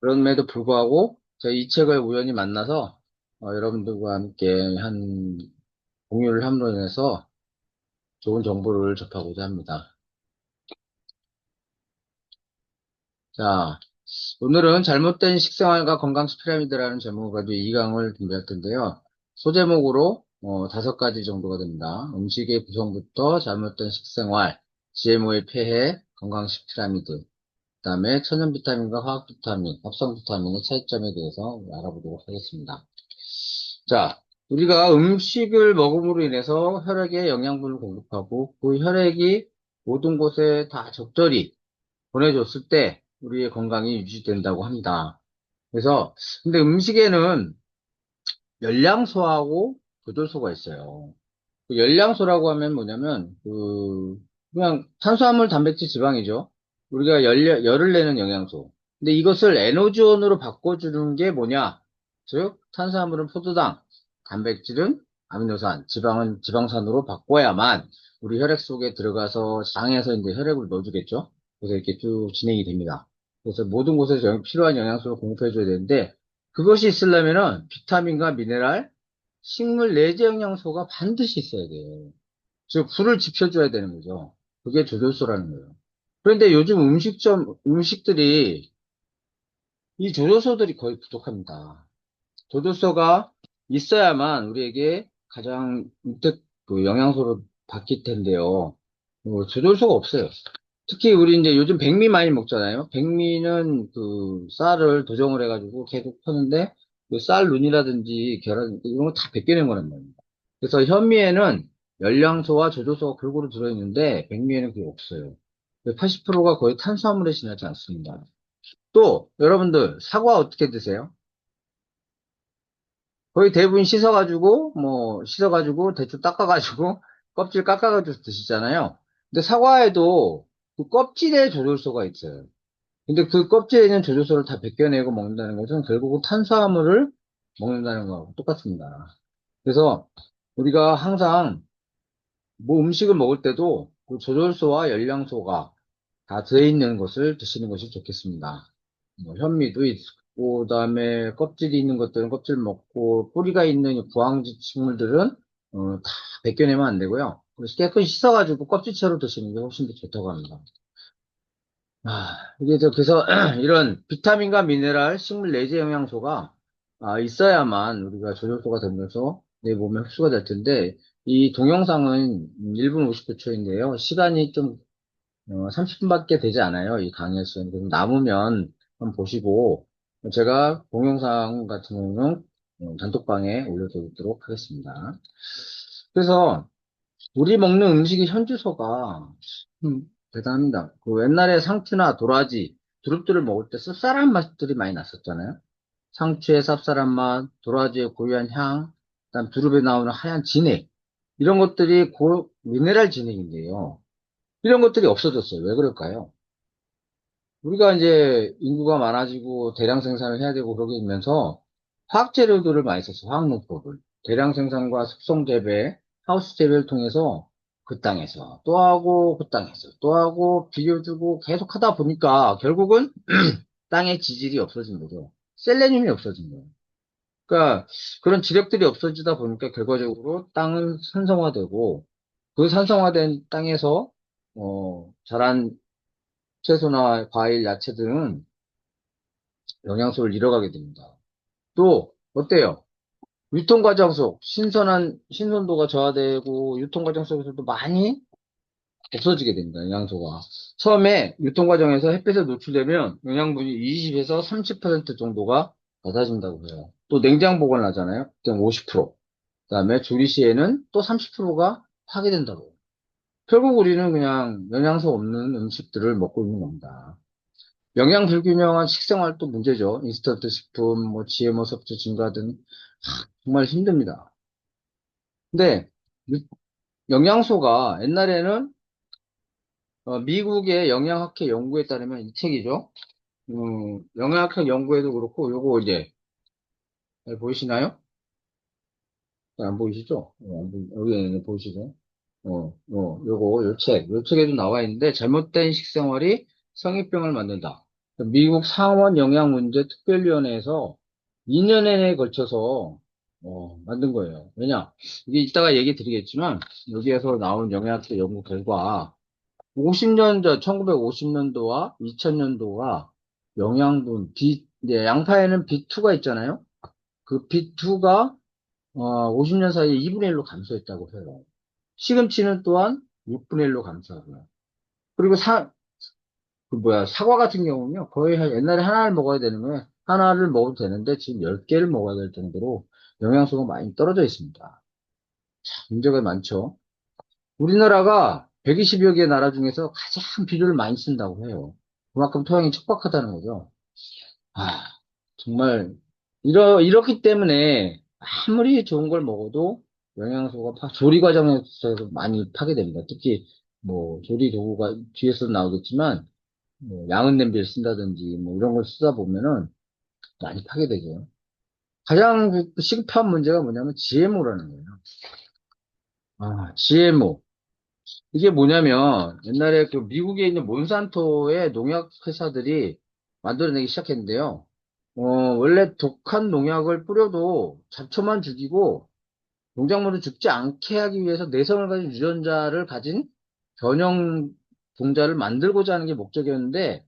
그럼에도 불구하고 저희 이 책을 우연히 만나서 여러분들과 함께 한 공유를 함으로 인해서 좋은 정보를 접하고자 합니다. 자, 오늘은 잘못된 식생활과 건강식 피라미드라는 제목을 가지고 2강을 준비할 텐데요. 소제목으로 5가지 정도가 됩니다. 음식의 구성부터 잘못된 식생활, GMO의 폐해, 건강식 피라미드, 그다음에 천연 비타민과 화학 비타민, 합성 비타민의 차이점에 대해서 알아보도록 하겠습니다. 자, 우리가 음식을 먹음으로 인해서 혈액에 영양분을 공급하고 그 혈액이 모든 곳에 다 적절히 보내줬을 때 우리의 건강이 유지된다고 합니다. 그래서 근데 음식에는 열량소하고 교돌소가 있어요. 그 열량소라고 하면 뭐냐면 그냥 탄수화물, 단백질, 지방이죠. 우리가 열을 내는 영양소. 근데 이것을 에너지원으로 바꿔주는 게 뭐냐? 즉 탄수화물은 포도당, 단백질은 아미노산, 지방은 지방산으로 바꿔야만 우리 혈액 속에 들어가서 장에서 이제 혈액을 넣어주겠죠. 그래서 이렇게 쭉 진행이 됩니다. 그래서 모든 곳에서 필요한 영양소를 공급해줘야 되는데 그것이 있으려면은 비타민과 미네랄, 식물 내재 영양소가 반드시 있어야 돼요. 즉, 불을 지펴줘야 되는 거죠. 그게 조절소라는 거예요. 그런데 요즘 음식들이, 이 조절소들이 거의 부족합니다. 조절소가 있어야만 우리에게 가장 영양소로 바뀔 텐데요. 조절소가 없어요. 특히 우리 이제 요즘 백미 많이 먹잖아요. 백미는 그 쌀을 도정을 해가지고 계속 퍼는데 그 쌀 눈이라든지 계란 이런 거 다 벗겨낸 거란 말입니다. 그래서 현미에는 열량소와 조조소가 골고루 들어있는데 백미에는 그게 없어요. 80%가 거의 탄수화물에 지나지 않습니다. 또 여러분들 사과 어떻게 드세요? 거의 대부분 씻어가지고 대충 닦아가지고 껍질 깎아가지고 드시잖아요. 근데 사과에도 그 껍질에 조절소가 있어요. 근데 그 껍질에 있는 조조소를 다 벗겨내고 먹는다는 것은 결국은 탄수화물을 먹는다는 거하고 똑같습니다. 그래서 우리가 항상 뭐 음식을 먹을 때도 그 조절소와 열량소가 다 들어있는 것을 드시는 것이 좋겠습니다. 뭐 현미도 있고, 그다음에 껍질이 있는 것들은 껍질 먹고, 뿌리가 있는 부황지 식물들은 다 벗겨내면 안 되고요. 그래서 깨끗이 씻어가지고 껍질채로 드시는 게 훨씬 더 좋다고 합니다. 그래서 이런 비타민과 미네랄, 식물 내재 영양소가 있어야만 우리가 조절소가 되면서 내 몸에 흡수가 될 텐데, 이 동영상은 1분 59초인데요. 시간이 좀 30분밖에 되지 않아요. 이 강의에서는. 그럼 남으면 한번 보시고, 제가 동영상 같은 경우는 단톡방에 올려드리도록 하겠습니다. 그래서 우리 먹는 음식의 현주소가 대단합니다. 그 옛날에 상추나 도라지, 두릅들을 먹을 때 쌉쌀한 맛들이 많이 났었잖아요. 상추의 쌉쌀한 맛, 도라지의 고유한 향, 그다음 두릅에 나오는 하얀 진액, 이런 것들이 미네랄 진액인데요. 이런 것들이 없어졌어요. 왜 그럴까요? 우리가 이제 인구가 많아지고 대량 생산을 해야 되고 그러게 되면서 화학 재료들을 많이 썼어. 화학 농법을. 대량 생산과 숙성 재배, 하우스 재배를 통해서 그 땅에서 또 하고 그 땅에서 또 하고 비료주고 계속 하다 보니까 결국은 땅의 지질이 없어진 거죠. 셀레늄이 없어진 거예요. 그러니까 그런 지력들이 없어지다 보니까 결과적으로 땅은 산성화되고 그 산성화된 땅에서 자란 채소나 과일, 야채들은 영양소를 잃어가게 됩니다. 또 어때요? 유통 과정 속 신선도가 저하되고 유통 과정 속에서도 많이 없어지게 됩니다. 영양소가. 처음에 유통 과정에서 햇빛에 노출되면 영양분이 20에서 30% 정도가 낮아진다고 해요. 또 냉장 보관을 하잖아요. 그때 50%. 그다음에 조리 시에는 또 30%가 파괴된다고 해요. 결국 우리는 그냥 영양소 없는 음식들을 먹고 있는 겁니다. 영양 불균형한 식생활도 문제죠. 인스턴트 식품, 뭐 GMO 섭취 증가 등 정말 힘듭니다. 근데 유- 영양소가 옛날에는 미국의 영양학회 연구에 따르면 이 책이죠. 영양학회 연구에도 그렇고 요거 이제 보이시나요? 안 보이시죠? 여기 보이시죠? 요 책에도 나와 있는데 잘못된 식생활이 성인병을 만든다. 미국 상원 영양문제특별위원회에서 2년에 걸쳐서 만든 거예요. 왜냐? 이게 이따가 얘기 드리겠지만 여기에서 나온 영양학적 연구 결과 50년 전 1950년도와 2000년도가 영양분 이제 양파에는 B2가 있잖아요. 그 B2가 50년 사이에 2분의 1로 감소했다고 해요. 시금치는 또한 6분의 1로 감소하고요. 그리고 사과 같은 경우는요, 거의 옛날에 하나를 먹어야 되는 거에 하나를 먹어도 되는데 지금 10개를 먹어야 될 정도로 영양소가 많이 떨어져 있습니다. 문제가 많죠. 우리나라가 120여 개 나라 중에서 가장 비료를 많이 쓴다고 해요. 그만큼 토양이 척박하다는 거죠. 아, 정말, 이렇기 때문에 아무리 좋은 걸 먹어도 영양소가 조리 과정에서 많이 파괴됩니다. 특히, 조리 도구가 뒤에서 나오겠지만, 양은 냄비를 쓴다든지, 이런 걸 쓰다 보면은 많이 파괴되죠. 가장 시급한 문제가 뭐냐면 GMO라는 거예요. GMO. 이게 뭐냐면, 옛날에 그 미국에 있는 몬산토의 농약 회사들이 만들어내기 시작했는데요. 원래 독한 농약을 뿌려도 잡초만 죽이고 농작물을 죽지 않게 하기 위해서 내성을 가진 유전자를 가진 변형 종자를 만들고자 하는 게 목적이었는데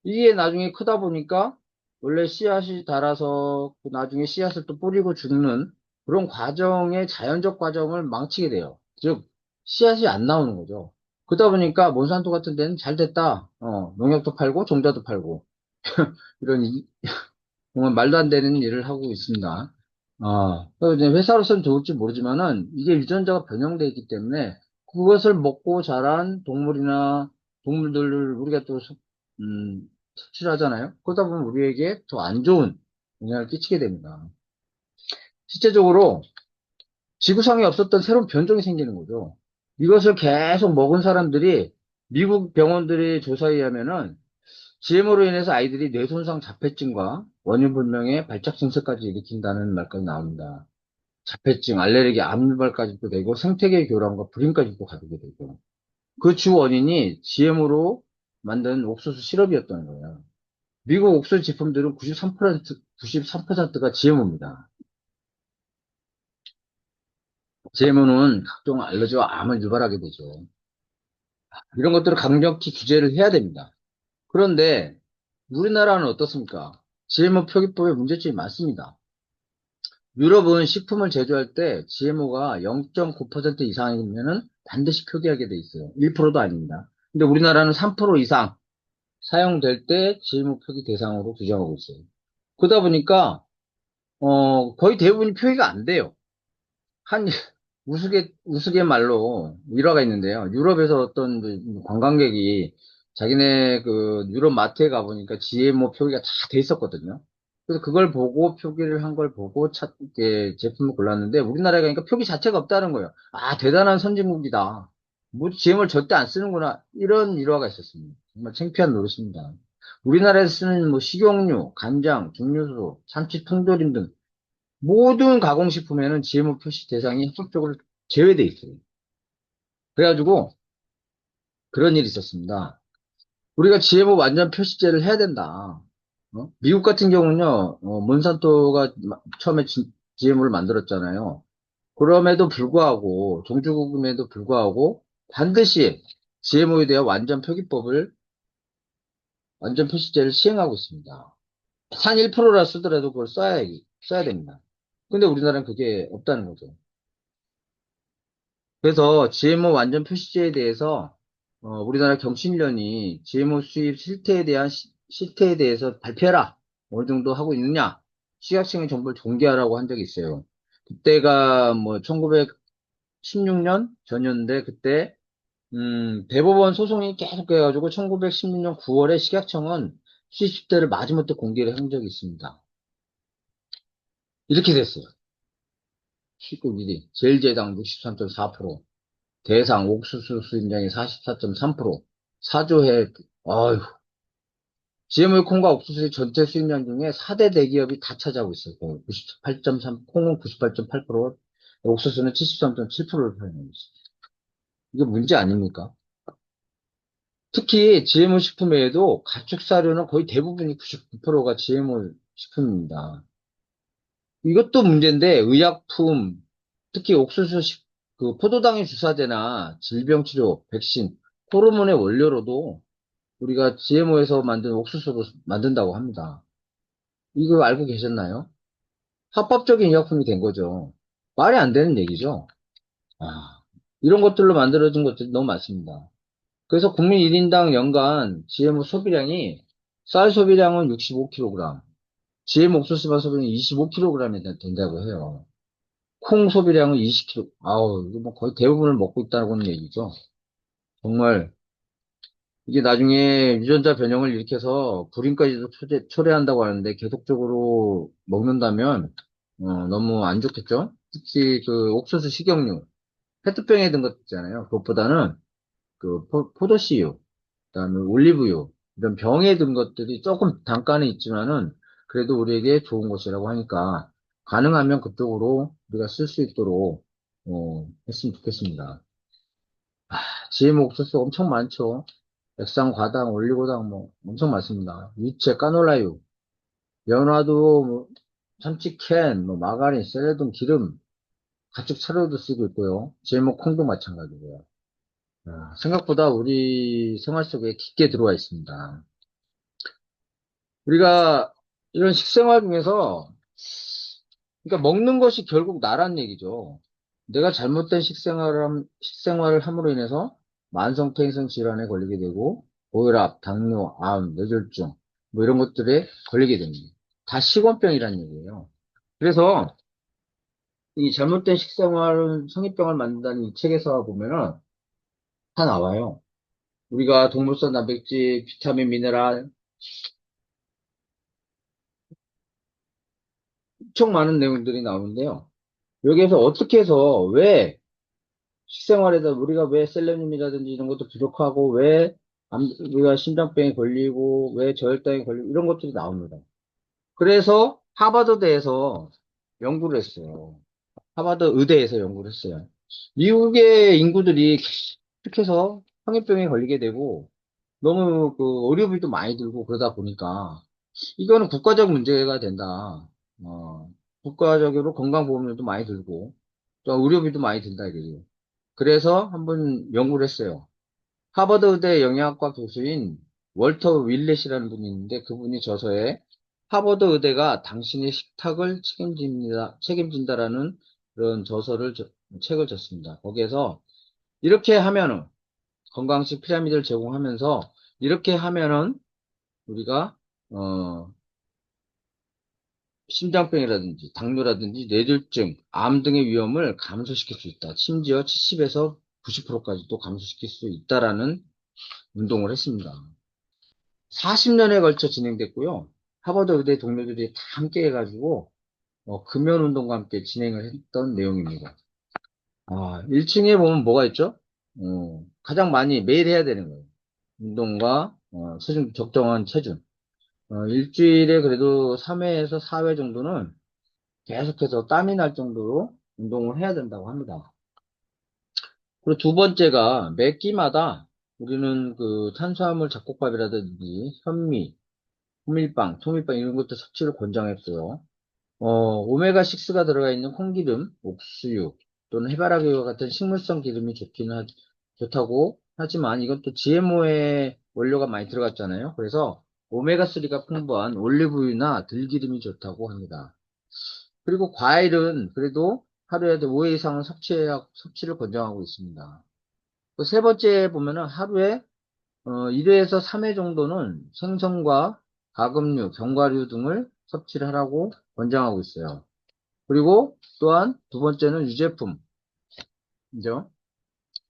이게 나중에 크다 보니까 원래 씨앗이 자라서 그 나중에 씨앗을 또 뿌리고 죽는 그런 과정의 자연적 과정을 망치게 돼요. 즉, 씨앗이 안 나오는 거죠. 그러다 보니까 몬산토 같은 데는 잘 됐다. 농약도 팔고 종자도 팔고 이런 정말 말도 안 되는 일을 하고 있습니다. 그래서 이제 회사로서는 좋을지 모르지만은 이게 유전자가 변형되어 있기 때문에 그것을 먹고 자란 동물이나 동물들을 우리가 또 섭취를 하잖아요. 그러다 보면 우리에게 더 안 좋은 영향을 끼치게 됩니다. 실제적으로 지구상에 없었던 새로운 변종이 생기는 거죠. 이것을 계속 먹은 사람들이 미국 병원들의 조사에 의하면은 GMO로 인해서 아이들이 뇌손상 자폐증과 원인 불명의 발작 증세까지 일으킨다는 말까지 나옵니다. 자폐증, 알레르기, 암 유발까지도 되고 생태계 교란과 불임까지도 가게 되고 그 주 원인이 GMO로 만든 옥수수 시럽이었던 거예요. 미국 옥수수 제품들은 93%가 GMO입니다. GMO는 각종 알러지와 암을 유발하게 되죠. 이런 것들을 강력히 규제를 해야 됩니다. 그런데 우리나라는 어떻습니까? GMO 표기법에 문제점이 많습니다. 유럽은 식품을 제조할 때 GMO가 0.9% 이상이면은 반드시 표기하게 돼 있어요. 1%도 아닙니다. 근데 우리나라는 3% 이상 사용될 때 GMO 표기 대상으로 규정하고 있어요. 그러다 보니까, 거의 대부분이 표기가 안 돼요. 한, 우스갯말로 일화가 있는데요. 유럽에서 어떤 그 관광객이 자기네 그 유럽 마트에 가보니까 GMO 표기가 다 돼 있었거든요. 그래서 그걸 보고 표기를 한 걸 보고 이렇게 제품을 골랐는데 우리나라에 가니까 표기 자체가 없다는 거예요. 아, 대단한 선진국이다. 뭐 GMO를 절대 안 쓰는구나. 이런 일화가 있었습니다. 정말 창피한 노릇입니다. 우리나라에 쓰는 뭐 식용유, 간장, 증류수, 참치 통조림 등 모든 가공식품에는 GMO 표시 대상이 합법적으로 제외돼 있어요. 그래가지고 그런 일이 있었습니다. 우리가 GMO 완전 표시제를 해야 된다. 미국 같은 경우는요, 몬산토가 처음에 GMO를 만들었잖아요. 그럼에도 불구하고, 종주국임에도 불구하고, 반드시 GMO에 대한 완전 표시제를 시행하고 있습니다. 산 1%라 쓰더라도 그걸 써야 됩니다. 근데 우리나라는 그게 없다는 거죠. 그래서 GMO 완전 표시제에 대해서 우리나라 경신련이 GMO 수입 실태에 대한 실태에 대해서 발표해라. 어느 정도 하고 있느냐? 식약청의 정보를 공개하라고 한 적이 있어요. 그때가 뭐 1916년 전이었는데 그때 대법원 소송이 계속 해가지고 1916년 9월에 식약청은 수입 실태를 마지못해 공개를 한 적이 있습니다. 이렇게 됐어요. 19 1위 제일제당 63.4%, 대상 옥수수 수입량이 44.3%, 사조해, 어휴, GMO 콩과 옥수수의 전체 수입량 중에 4대 대기업이 다 차지하고 있어요. 98.3, 콩은 98.8%, 옥수수는 73.7%를 사용하고 있어요. 이게 문제 아닙니까? 특히 GMO 식품 외에도 가축사료는 거의 대부분이 99%가 GMO 식품입니다. 이것도 문제인데 의약품, 특히 옥수수 그 포도당의 주사제나 질병치료, 백신, 호르몬의 원료로도 우리가 GMO에서 만든 옥수수로 만든다고 합니다. 이거 알고 계셨나요? 합법적인 의약품이 된 거죠. 말이 안 되는 얘기죠. 아, 이런 것들로 만들어진 것들이 너무 많습니다. 그래서 국민 1인당 연간 GMO 소비량이 쌀 소비량은 65kg, GM 옥수수만 소비량이 25kg이 된다고 해요. 콩 소비량은 20kg. 아우, 이거 뭐 거의 대부분을 먹고 있다는 얘기죠. 정말 이게 나중에 유전자 변형을 일으켜서 불임까지도 초래한다고 하는데 계속적으로 먹는다면 너무 안 좋겠죠? 특히 그 옥수수 식용유, 페트병에 든 것 있잖아요. 그것보다는 그 포도씨유, 그다음에 올리브유 이런 병에 든 것들이 조금 단가는 있지만은 그래도 우리에게 좋은 것이라고 하니까 가능하면 그쪽으로 우리가 쓸 수 있도록 했으면 좋겠습니다. GM 옥수수 엄청 많죠. 액상, 과당, 올리고당 뭐 엄청 많습니다. 유채, 까놀라유, 연화도 뭐, 참치캔, 뭐 마가린, 샐러드, 기름, 가축 사료도 쓰고 있고요. GMO 콩도 마찬가지고요. 생각보다 우리 생활 속에 깊게 들어와 있습니다. 우리가 이런 식생활 중에서, 그러니까 먹는 것이 결국 나란 얘기죠. 내가 잘못된 식생활을 함으로 인해서 만성폐행성 질환에 걸리게 되고, 고혈압, 당뇨, 암, 뇌졸중, 뭐 이런 것들에 걸리게 됩니다. 다 식원병이라는 얘기예요. 그래서 이 잘못된 식생활은 성인병을 만든다는 이 책에서 보면은 다 나와요. 우리가 동물성 단백질, 비타민, 미네랄, 엄청 많은 내용들이 나오는데요. 여기에서 어떻게 해서 왜 식생활에다 우리가 왜 셀레늄이라든지 이런 것도 부족하고 왜 우리가 심장병에 걸리고 왜 저혈당에 걸리고 이런 것들이 나옵니다. 그래서 하버드대에서 연구를 했어요. 하버드 의대에서 연구를 했어요. 미국의 인구들이 계속해서 성인병에 걸리게 되고 너무 그 의료비도 많이 들고 그러다 보니까 이거는 국가적 문제가 된다. 국가적으로 건강보험료도 많이 들고 또 의료비도 많이 든다 이거예요. 그래서 한번 연구를 했어요. 하버드 의대 영양학과 교수인 월터 윌렛이라는 분이 있는데 그분이 저서에 하버드 의대가 당신의 식탁을 책임진다라는 그런 책을 줬습니다. 거기에서 이렇게 하면은 건강식 피라미드를 제공하면서 이렇게 하면은 우리가 어, 심장병이라든지 당뇨라든지 뇌졸중, 암 등의 위험을 감소시킬 수 있다. 심지어 70에서 90%까지도 감소시킬 수 있다라는 운동을 했습니다. 40년에 걸쳐 진행됐고요. 하버드 의대 동료들이 다 함께 해가지고 금연 운동과 함께 진행을 했던 내용입니다. 1층에 보면 뭐가 있죠? 가장 많이 매일 해야 되는 거예요. 운동과 적정한 체중. 일주일에 그래도 3회에서 4회 정도는 계속해서 땀이 날 정도로 운동을 해야 된다고 합니다. 그리고 두 번째가 매 끼마다 우리는 그 탄수화물 잡곡밥이라든지 현미, 호밀빵, 통밀빵 이런 것도 섭취를 권장했고요. 오메가6가 들어가 있는 콩기름, 옥수유 또는 해바라기와 같은 식물성 기름이 좋다고 하지만 이것도 GMO의 원료가 많이 들어갔잖아요. 그래서 오메가3가 풍부한 올리브유나 들기름이 좋다고 합니다. 그리고 과일은 그래도 하루에 5회 이상은 섭취를 권장하고 있습니다. 그 세 번째 보면은 하루에 1회에서 3회 정도는 생선과 가금류, 견과류 등을 섭취를 하라고 권장하고 있어요. 그리고 또한 두 번째는 유제품이죠.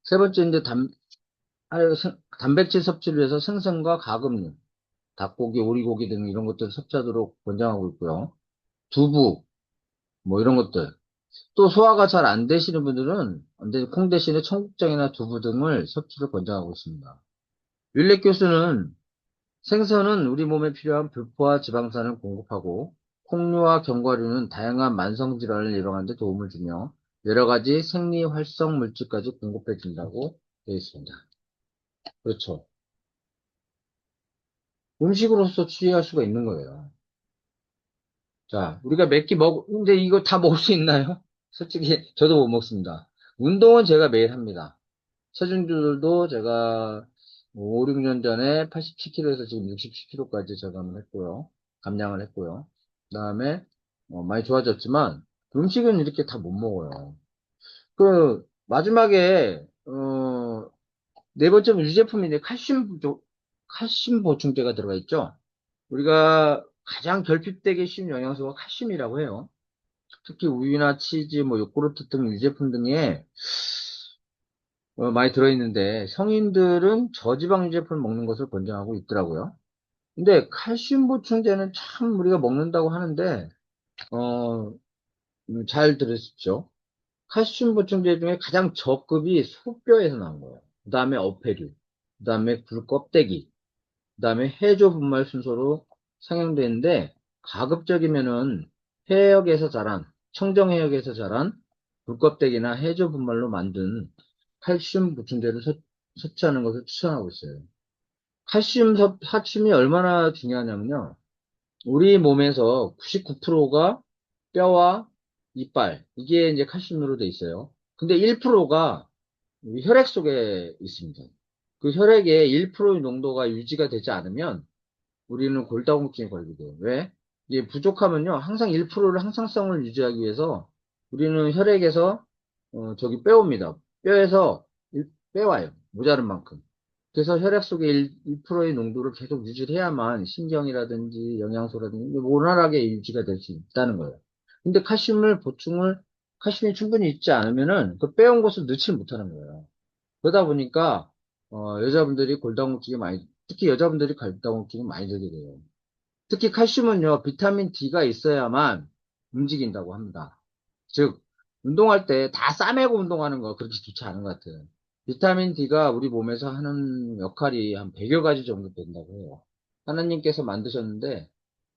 세 번째인데 단백질 섭취를 위해서 생선과 가금류, 닭고기, 오리고기 등 이런 것들을 섭취하도록 권장하고 있고요. 두부, 뭐 이런 것들. 또 소화가 잘 안 되시는 분들은 콩 대신에 청국장이나 두부 등을 섭취를 권장하고 있습니다. 윌렛 교수는 생선은 우리 몸에 필요한 불포화 지방산을 공급하고 콩류와 견과류는 다양한 만성 질환을 예방하는 데 도움을 주며 여러 가지 생리 활성 물질까지 공급해 준다고 되어 있습니다. 그렇죠. 음식으로서 취할 수가 있는 거예요. 자, 우리가 몇 끼 근데 이거 다 먹을 수 있나요? 솔직히 저도 못 먹습니다. 운동은 제가 매일 합니다. 체중들도 제가 5, 6년 전에 87kg에서 지금 67kg까지 저감을 했고요. 감량을 했고요. 그다음에 많이 좋아졌지만 음식은 이렇게 다 못 먹어요. 그 마지막에 네 번째는 유제품인데 칼슘 보충제가 들어가 있죠. 우리가 가장 결핍되기 쉬운 영양소가 칼슘이라고 해요. 특히 우유나 치즈, 뭐 요구르트 등 유제품 등에 많이 들어있는데 성인들은 저지방 유제품을 먹는 것을 권장하고 있더라고요. 근데 칼슘 보충제는 참 우리가 먹는다고 하는데 어, 잘 들으십시오. 칼슘 보충제 중에 가장 저급이 소뼈에서 나온 거예요. 그 다음에 어패류, 그 다음에 굴 껍데기, 그 다음에 해조 분말 순서로 상향되는데 가급적이면은 해역에서 자란, 청정해역에서 자란 굴껍데기나 해조 분말로 만든 칼슘 보충제를 섭취하는 것을 추천하고 있어요. 칼슘이 얼마나 중요하냐면요. 우리 몸에서 99%가 뼈와 이빨, 이게 이제 칼슘으로 돼 있어요. 근데 1%가 우리 혈액 속에 있습니다. 그 혈액에 1%의 농도가 유지가 되지 않으면 우리는 골다공증에 걸리게 돼요. 왜? 이게 부족하면요. 항상 1%를 항상성을 유지하기 위해서 우리는 혈액에서 저기 빼옵니다. 뼈에서 빼와요. 모자른 만큼. 그래서 혈액 속에 1%의 농도를 계속 유지해야만 신경이라든지 영양소라든지 원활하게 유지가 될 수 있다는 거예요. 근데 칼슘이 충분히 있지 않으면은 그 빼온 것을 넣지 못하는 거예요. 그러다 보니까 여자분들이 골다공증이 많이, 특히 여자분들이 골다공증이 많이 들게 돼요. 특히 칼슘은요, 비타민 D가 있어야만 움직인다고 합니다. 즉, 운동할 때 다 싸매고 운동하는 거 그렇게 좋지 않은 것 같아요. 비타민 D가 우리 몸에서 하는 역할이 한 100여 가지 정도 된다고 해요. 하나님께서 만드셨는데,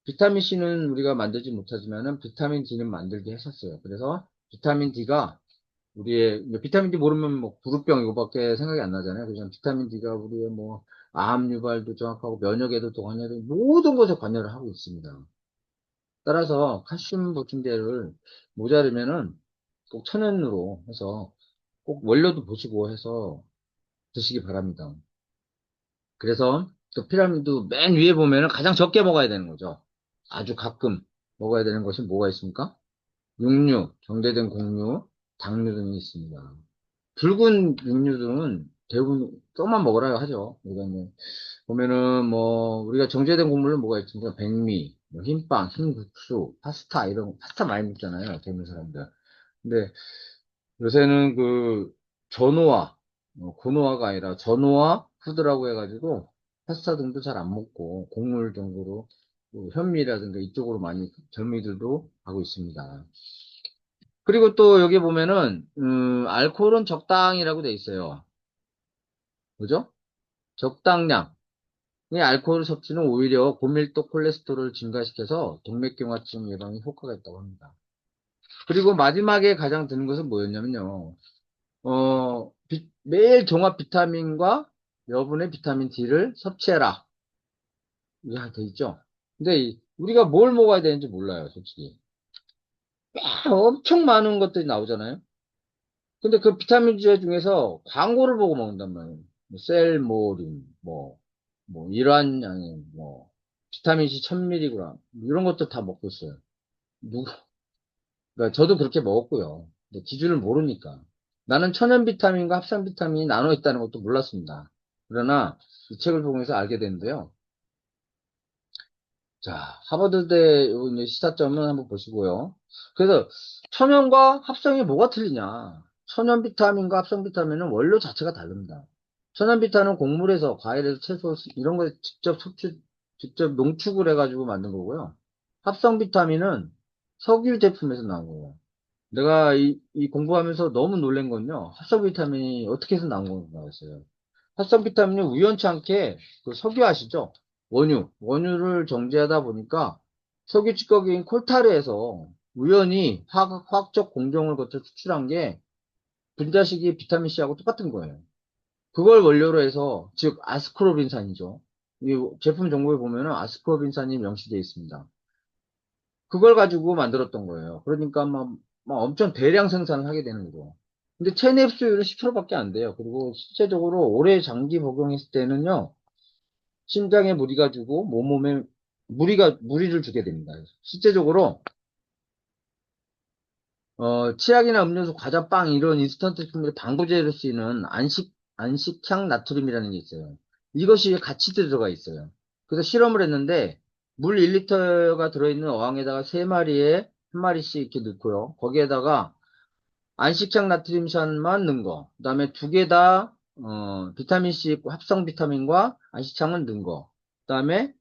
비타민 C는 우리가 만들지 못하지만은 비타민 D는 만들게 했었어요. 그래서 비타민 D가 비타민 D 모르면 뭐 구루병 이거밖에 생각이 안 나잖아요. 그냥 비타민 D가 우리의 뭐 암 유발도 정확하고 면역에도 또 관여를 모든 것에 관여를 하고 있습니다. 따라서 칼슘 보충제를 모자르면은 꼭 천연으로 해서 꼭 원료도 보시고 해서 드시기 바랍니다. 그래서 그 피라미드 맨 위에 보면은 가장 적게 먹어야 되는 거죠. 아주 가끔 먹어야 되는 것이 뭐가 있습니까? 육류, 정제된 곡류, 당류 등이 있습니다. 붉은 육류들은 대부분 조금만 먹으라 하죠. 이거는 보면은 뭐 우리가 정제된 곡물은 뭐가 있습니까? 백미, 뭐 흰빵, 흰국수, 파스타 이런 파스타 많이 먹잖아요. 젊은 사람들. 근데 요새는 그 전어와 고노화가 아니라 전어와 푸드라고 해가지고 파스타 등도 잘 안 먹고 곡물 정도로 뭐 현미라든가 이쪽으로 많이 젊은이들도 가고 있습니다. 그리고 또 여기 보면은 알코올은 적당이라고 돼 있어요. 그죠? 적당량. 이 알코올 섭취는 오히려 고밀도 콜레스테롤을 증가시켜서 동맥경화증 예방에 효과가 있다고 합니다. 그리고 마지막에 가장 드는 것은 뭐였냐면요. 매일 종합 비타민과 여분의 비타민 D를 섭취해라. 이게 돼 있죠? 근데 우리가 뭘 먹어야 되는지 몰라요, 솔직히. 엄청 많은 것들이 나오잖아요? 근데 그 비타민제 중에서 광고를 보고 먹는단 말이에요. 뭐 셀모린, 이러한 양의, 비타민C 1000mg, 이런 것도 다 먹고 있어요. 누구, 그러니까 저도 그렇게 먹었고요. 근데 기준을 모르니까. 나는 천연 비타민과 합성 비타민이 나눠 있다는 것도 몰랐습니다. 그러나 이 책을 통해서 알게 됐는데요. 자, 하버드대 요 이제 시사점은 한번 보시고요. 그래서 천연과 합성이 뭐가 틀리냐? 천연 비타민과 합성 비타민은 원료 자체가 다릅니다. 천연 비타민은 곡물에서, 과일에서, 채소 이런 거 직접 농축을 해가지고 만든 거고요. 합성 비타민은 석유 제품에서 나온 거예요. 내가 이 공부하면서 너무 놀란 건요. 합성 비타민이 어떻게 해서 나온 건가 했어요. 활성 비타민이 우연치 않게 그 석유 아시죠? 원유를 정제하다 보니까 석유 찌꺼기인 콜타르에서 우연히 화학적 공정을 거쳐 추출한 게 분자식이 비타민 C하고 똑같은 거예요. 그걸 원료로 해서, 즉, 아스코르빈산이죠. 이 제품 정보에 보면은 아스코빈산이 명시되어 있습니다. 그걸 가지고 만들었던 거예요. 그러니까 막 엄청 대량 생산을 하게 되는 거죠. 근데 체내 흡수율은 10%밖에 안 돼요. 그리고 실제적으로 오래 장기 복용했을 때는요, 심장에 무리가 주고 몸에 무리를 주게 됩니다. 실제적으로 치약이나 음료수, 과자, 빵 이런 인스턴트 식품의 방부제로 쓰이는 안식향 나트륨이라는 게 있어요. 이것이 같이 들어가 있어요. 그래서 실험을 했는데 물 1리터가 들어있는 어항에다가 3마리에 한 마리씩 이렇게 넣고요. 거기에다가 안식향 나트륨산만 넣은 거, 그 다음에 두 개 다 비타민C 합성 비타민과 안식향은 넣은 거, 그 다음에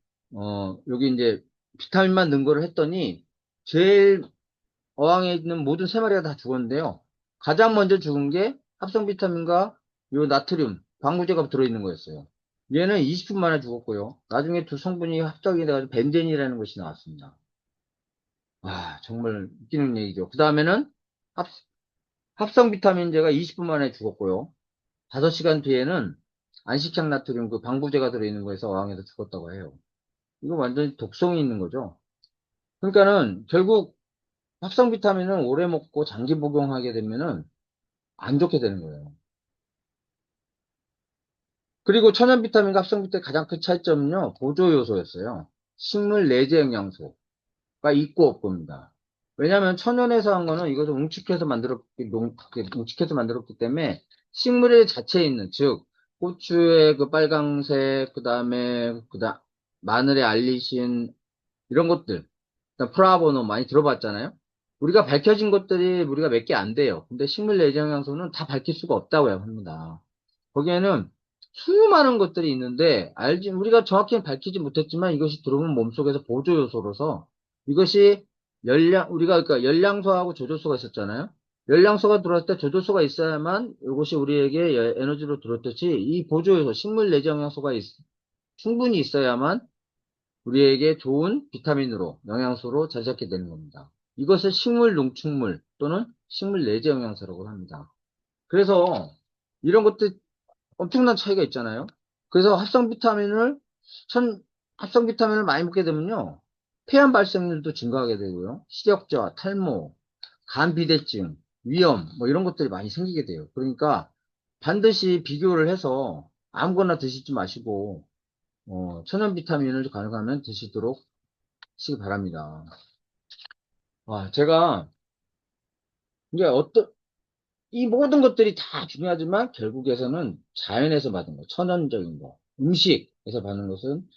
여기 이제 비타민만 넣은 거를 했더니 제일 어항에 있는 모든 3마리가 다 죽었는데요. 가장 먼저 죽은 게 합성 비타민과 요 나트륨, 방부제가 들어있는 거였어요. 얘는 20분 만에 죽었고요. 나중에 두 성분이 합작이 돼가지고 벤젠이라는 것이 나왔습니다. 아, 정말 웃기는 얘기죠. 그 다음에는 합성 비타민제가 20분 만에 죽었고요. 5시간 뒤에는 안식향 나트륨 그 방부제가 들어있는 거에서 어항에서 죽었다고 해요. 이거 완전히 독성이 있는 거죠. 그러니까는 결국 합성 비타민은 오래 먹고 장기 복용하게 되면은 안 좋게 되는 거예요. 그리고 천연 비타민과 합성 비타민 가장 큰 차이점은요, 보조 요소였어요. 식물 내재 영양소가 있고 없고입니다. 왜냐하면 천연에서 한 거는 이것을 웅축해서 만들었기 때문에 식물의 자체에 있는, 즉, 고추의 그 빨강색, 마늘의 알리신, 이런 것들, 그다음 프라보노 많이 들어봤잖아요? 우리가 밝혀진 것들이 우리가 몇 개 안 돼요. 근데 식물 내재 영양소는 다 밝힐 수가 없다고 합니다. 거기에는 수많은 것들이 있는데 우리가 정확히 밝히지 못했지만 이것이 들어오면 몸속에서 보조 요소로서 이것이 우리가 그러니까 열량소하고 조절소가 있었잖아요. 열량소가 들어왔을 때 조절소가 있어야만 이것이 우리에게 에너지로 들어왔듯이 이 보조 요소, 식물 내재 영양소가 충분히 있어야만 우리에게 좋은 비타민으로, 영양소로 자리 잡게 되는 겁니다. 이것을 식물 농축물 또는 식물 내재 영양소라고 합니다. 그래서 이런 것들 엄청난 차이가 있잖아요. 그래서 천, 합성 비타민을 많이 먹게 되면요. 폐암 발생률도 증가하게 되고요. 식욕저하, 탈모, 간 비대증, 위염, 뭐 이런 것들이 많이 생기게 돼요. 그러니까 반드시 비교를 해서 아무거나 드시지 마시고, 천연 비타민을 가능하면 드시도록 하시기 바랍니다. 제가 이제 이 모든 것들이 다 중요하지만 결국에서는 자연에서 받은 거, 천연적인 거, 음식에서 받는 것은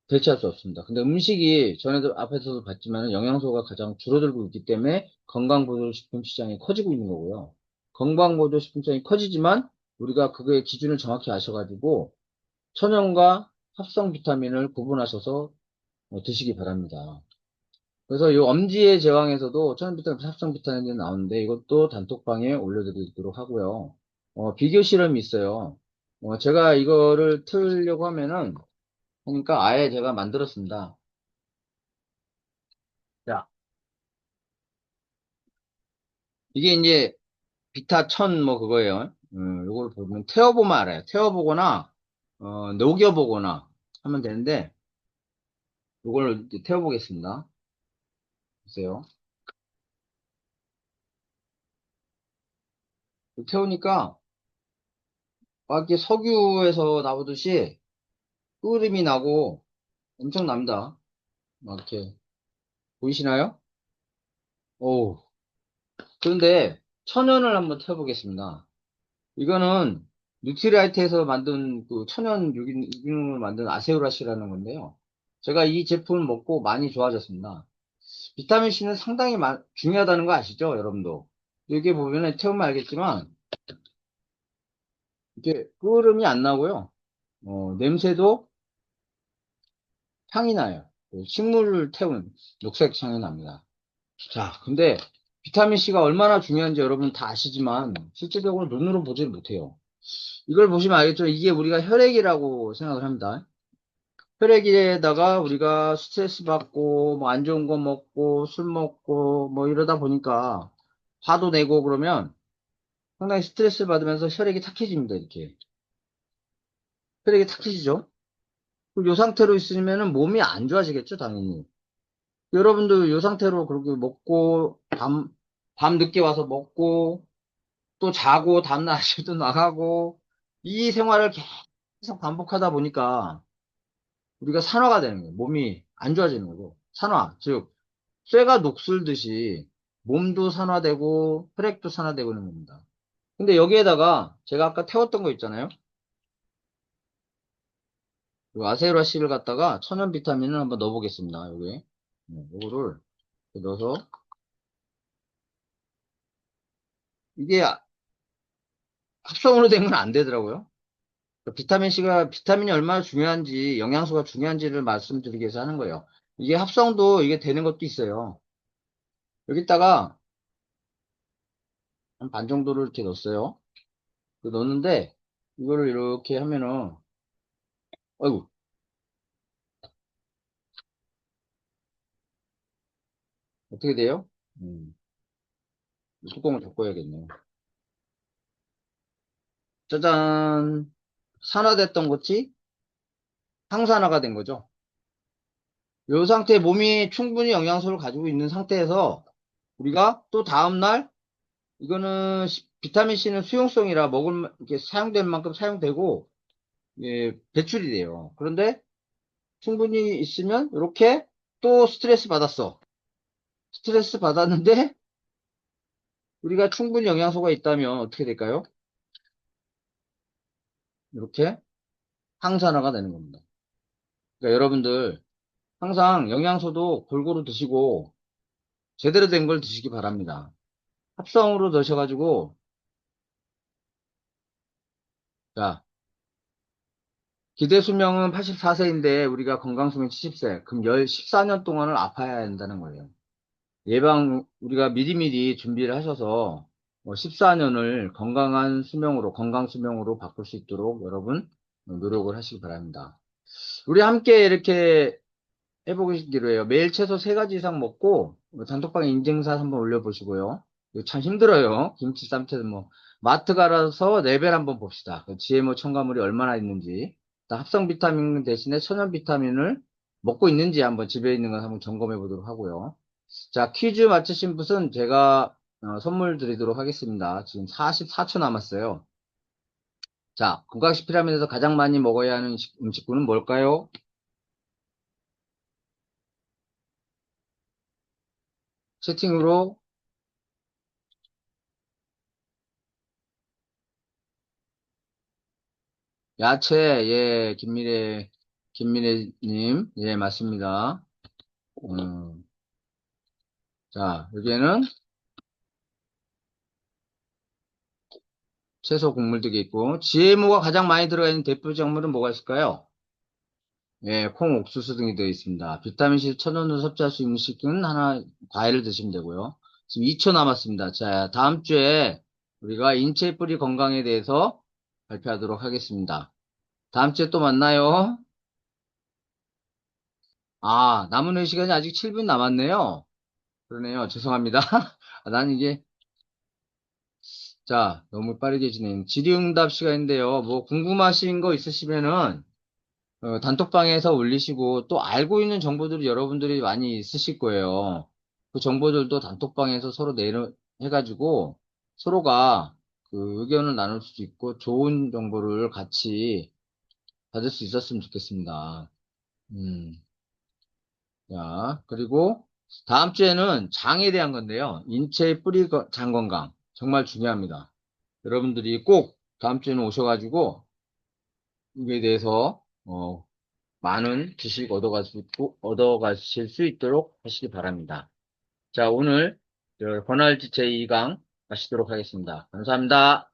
대체할 수 없습니다. 근데 음식이 전에도 앞에서도 봤지만 영양소가 가장 줄어들고 있기 때문에 건강보조식품 시장이 커지고 있는 거고요. 건강보조식품 시장이 커지지만 우리가 그거의 기준을 정확히 아셔가지고 천연과 합성 비타민을 구분하셔서 드시기 바랍니다. 그래서 이 엄지의 제왕에서도 천연 비타민, 합성 비타민이 나오는데 이것도 단톡방에 올려드리도록 하고요. 비교 실험이 있어요. 제가 이거를 틀려고 하면은 그러니까 아예 제가 만들었습니다. 자, 이게 이제 비타 천 뭐 그거예요. 이걸 보면 태워보면 알아요. 태워보거나 녹여보거나 하면 되는데 이걸 태워보겠습니다. 보세요. 태우니까 막 이렇게 석유에서 나오듯이 끓음이 나고 엄청납니다. 막 이렇게 보이시나요? 오. 그런데 천연을 한번 태워보겠습니다. 이거는 뉴트리라이트에서 만든 그 천연 유기농을 만든 아세우라시라는 건데요. 제가 이 제품을 먹고 많이 좋아졌습니다. 비타민C는 상당히 중요하다는 거 아시죠? 여러분도. 여기 보면은 태우면 알겠지만 이게 끓음이 안 나고요. 냄새도 향이 나요. 그 식물을 태운 녹색 향이 납니다. 자, 근데 비타민C가 얼마나 중요한지 여러분 다 아시지만 실제적으로 눈으로 보질 못해요. 이걸 보시면 알겠죠? 이게 우리가 혈액이라고 생각을 합니다. 혈액에다가 우리가 스트레스 받고 뭐 안 좋은 거 먹고 술 먹고 뭐 이러다 보니까 화도 내고 그러면 상당히 스트레스 받으면서 혈액이 탁해집니다. 이렇게 혈액이 탁해지죠. 이 상태로 있으면은 몸이 안 좋아지겠죠, 당연히. 여러분도 이 상태로 그렇게 먹고, 밤 늦게 와서 먹고, 또 자고, 다음날 아침도 나가고, 이 생활을 계속 반복하다 보니까 우리가 산화가 되는 거예요. 몸이 안 좋아지는 거고. 산화, 즉, 쇠가 녹슬듯이 몸도 산화되고, 혈액도 산화되고 있는 겁니다. 근데 여기에다가 제가 아까 태웠던 거 있잖아요. 요 아세이라 씨를 갖다가 천연 비타민을 한번 넣어보겠습니다. 여기. 요거를 넣어서 이게 합성으로 된 건 안 되더라고요. 비타민이 얼마나 중요한지, 영양소가 중요한지를 말씀드리기 위해서 하는 거예요. 이게 합성도 이게 되는 것도 있어요. 여기다가 한 반 정도를 이렇게 넣었어요. 넣었는데, 이거를 이렇게 하면은, 아이고, 어떻게 돼요? 뚜껑을 덮어야겠네요. 짜잔. 산화됐던 것이 항산화가 된 거죠. 이 상태 몸이 충분히 영양소를 가지고 있는 상태에서 우리가 또 다음날 이거는 비타민 C는 수용성이라 이렇게 사용될 만큼 사용되고 예, 배출이 돼요. 그런데 충분히 있으면 이렇게 또 스트레스 받았어. 스트레스 받았는데 우리가 충분히 영양소가 있다면 어떻게 될까요? 이렇게 항산화가 되는 겁니다. 그러니까 여러분들 항상 영양소도 골고루 드시고 제대로 된 걸 드시기 바랍니다. 합성으로 드셔가지고 자 기대 수명은 84세인데 우리가 건강 수명 70세. 그럼 14년 동안을 아파야 한다는 거예요. 우리가 미리미리 준비를 하셔서 14년을 건강한 수명으로, 건강 수명으로 바꿀 수 있도록 여러분 노력을 하시기 바랍니다. 우리 함께 이렇게 해보시기로 해요. 매일 채소 3가지 이상 먹고 단톡방에 인증샷 한번 올려보시고요. 이거 참 힘들어요. 김치, 쌈채도 뭐 마트 가서 레벨 한번 봅시다. 그 GMO 첨가물이 얼마나 있는지, 합성 비타민 대신에 천연 비타민을 먹고 있는지 한번 집에 있는 거 한번 점검해 보도록 하고요. 자, 퀴즈 맞히신 분은 제가 선물 드리도록 하겠습니다. 지금 44초 남았어요. 자, 국가식 피라미드에서 가장 많이 먹어야 하는 음식군은 뭘까요? 채팅으로 야채, 예, 김미래님, 예, 맞습니다. 음, 자, 여기에는 채소 곡물들이 있고, GMO가 가장 많이 들어가 있는 대표 작물은 뭐가 있을까요? 예, 콩, 옥수수 등이 되어 있습니다. 비타민C 천연으로 섭취할 수 있는 식품은 하나, 과일을 드시면 되고요. 지금 2초 남았습니다. 자, 다음 주에 우리가 인체 뿌리 건강에 대해서 발표하도록 하겠습니다. 다음 주에 또 만나요. 아, 남은 시간이 아직 7분 남았네요. 그러네요. 죄송합니다. 난 이게 자, 너무 빠르게 진행. 질의응답 시간인데요. 뭐 궁금하신 거 있으시면은 단톡방에서 올리시고 또 알고 있는 정보들이 여러분들이 많이 있으실 거예요. 그 정보들도 단톡방에서 서로 해가지고 서로가 그 의견을 나눌 수 있고 좋은 정보를 같이 받을 수 있었으면 좋겠습니다. 음, 자, 그리고 다음 주에는 장에 대한 건데요. 인체의 장 건강. 정말 중요합니다. 여러분들이 꼭 다음 주에는 오셔가지고 이에 대해서 많은 지식 얻어가실 수 있도록 하시기 바랍니다. 자, 오늘 권활지 제2강 마치도록 하겠습니다. 감사합니다.